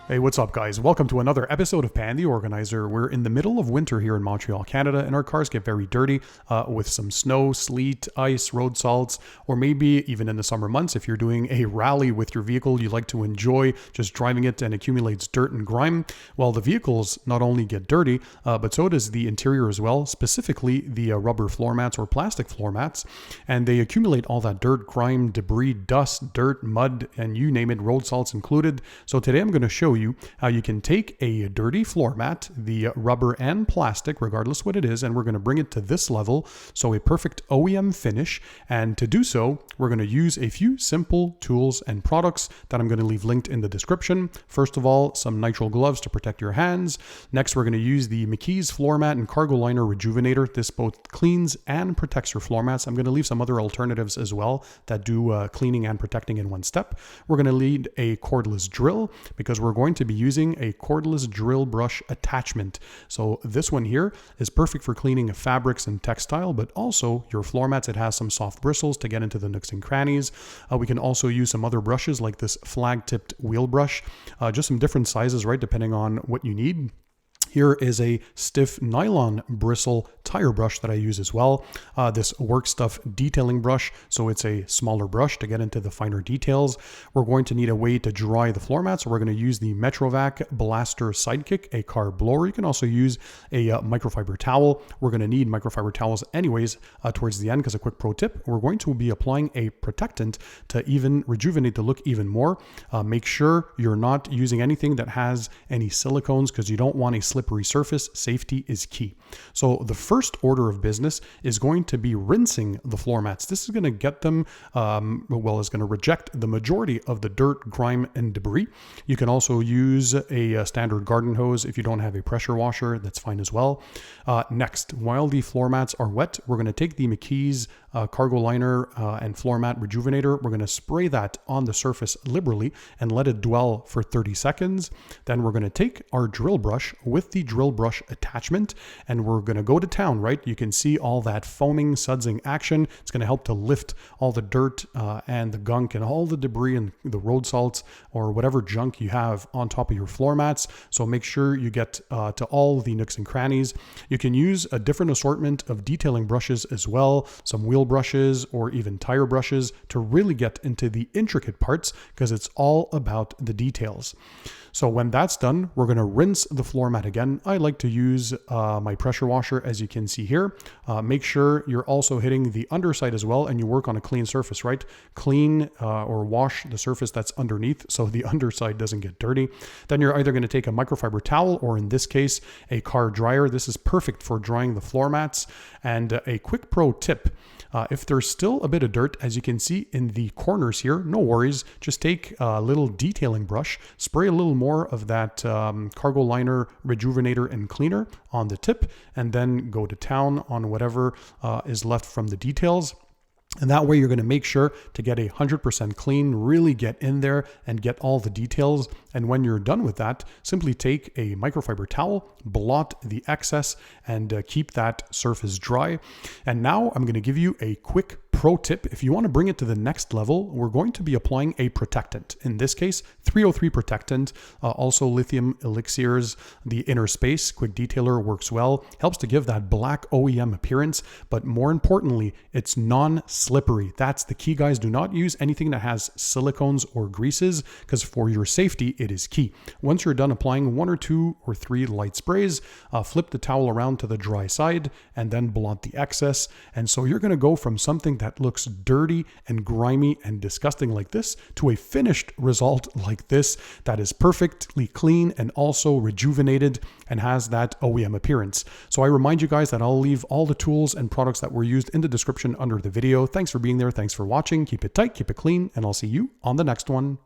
Hey, what's up, guys? Welcome to another episode of Pan the Organizer. We're in the middle of winter here in Montreal, Canada, and our cars get very dirty with some snow, sleet, ice, road salts, or maybe even in the summer months, if you're doing a rally with your vehicle, you like to enjoy just driving it and accumulates dirt and grime. Well, the vehicles not only get dirty, but so does the interior as well, specifically the rubber floor mats or plastic floor mats, and they accumulate all that dirt, grime, debris, dust, dirt, mud, and you name it, road salts included. So today I'm going to show you how you can take a dirty floor mat, the rubber and plastic, regardless what it is, and we're going to bring it to this level, so a perfect OEM finish. And to do so, we're going to use a few simple tools and products that I'm going to leave linked in the description. First of all, some nitrile gloves to protect your hands. Next, we're going to use the McKee's floor mat and cargo liner rejuvenator. This both cleans and protects your floor mats. I'm going to leave some other alternatives as well that do cleaning and protecting in one step. We're going to need a cordless drill because we're going to be using a cordless drill brush attachment. So this one here is perfect for cleaning fabrics and textile, but also your floor mats. It has some soft bristles to get into the nooks and crannies. We can also use some other brushes like this flag tipped wheel brush, just some different sizes, right, depending on what you need. Here is a stiff nylon bristle tire brush that I use as well. This work stuff detailing brush, so it's a smaller brush to get into the finer details. We're going to need a way to dry the floor mat, so we're going to use the Metrovac Blaster Sidekick, a car blower. You can also use a microfiber towel. We're going to need microfiber towels anyways towards the end, because a quick pro tip, we're going to be applying a protectant to even rejuvenate the look even more. Make sure you're not using anything that has any silicones, because you don't want a slippery surface. Safety is key. So the first order of business is going to be rinsing the floor mats. This is going to get them, is going to reject the majority of the dirt, grime, and debris. You can also use a standard garden hose. If you don't have a pressure washer, that's fine as well. Next, while the floor mats are wet, we're going to take the McKee's cargo liner and floor mat rejuvenator. We're going to spray that on the surface liberally and let it dwell for 30 seconds. Then we're going to take our drill brush with the drill brush attachment, and we're going to go to town, right? You can see all that foaming, sudsing action. It's going to help to lift all the dirt and the gunk and all the debris and the road salts or whatever junk you have on top of your floor mats. So make sure you get to all the nooks and crannies. You can use a different assortment of detailing brushes as well, some wheel brushes or even tire brushes to really get into the intricate parts, because it's all about the details. So when that's done, we're going to rinse the floor mat again. I like to use my pressure washer, as you can see here. Make sure you're also hitting the underside as well, and you work on a clean surface, right? Clean or wash the surface that's underneath so the underside doesn't get dirty. Then you're either going to take a microfiber towel, or in this case, a car dryer. This is perfect for drying the floor mats. And a quick pro tip, if there's still a bit of dirt, as you can see in the corners here, no worries. Just take a little detailing brush, spray a little more of that cargo liner rejuvenator and cleaner on the tip, and then go to town on whatever is left from the details. And that way you're going to make sure to get 100% clean, really get in there and get all the details. And when you're done with that, simply take a microfiber towel, blot the excess, and keep that surface dry. And now I'm going to give you a quick pro tip. If you want to bring it to the next level, we're going to be applying a protectant. In this case, 303 protectant, also lithium elixirs. The inner space quick detailer works well, helps to give that black OEM appearance, but more importantly, it's non-slippery. That's the key, guys. Do not use anything that has silicones or greases, because for your safety, it is key. Once you're done applying 1 or 2 or 3 light sprays, flip the towel around to the dry side and then blot the excess. And so you're going to go from something that looks dirty and grimy and disgusting like this to a finished result like this that is perfectly clean and also rejuvenated and has that OEM appearance. So I remind you guys that I'll leave all the tools and products that were used in the description under the video. Thanks for being there. Thanks for watching. Keep it tight, keep it clean, and I'll see you on the next one.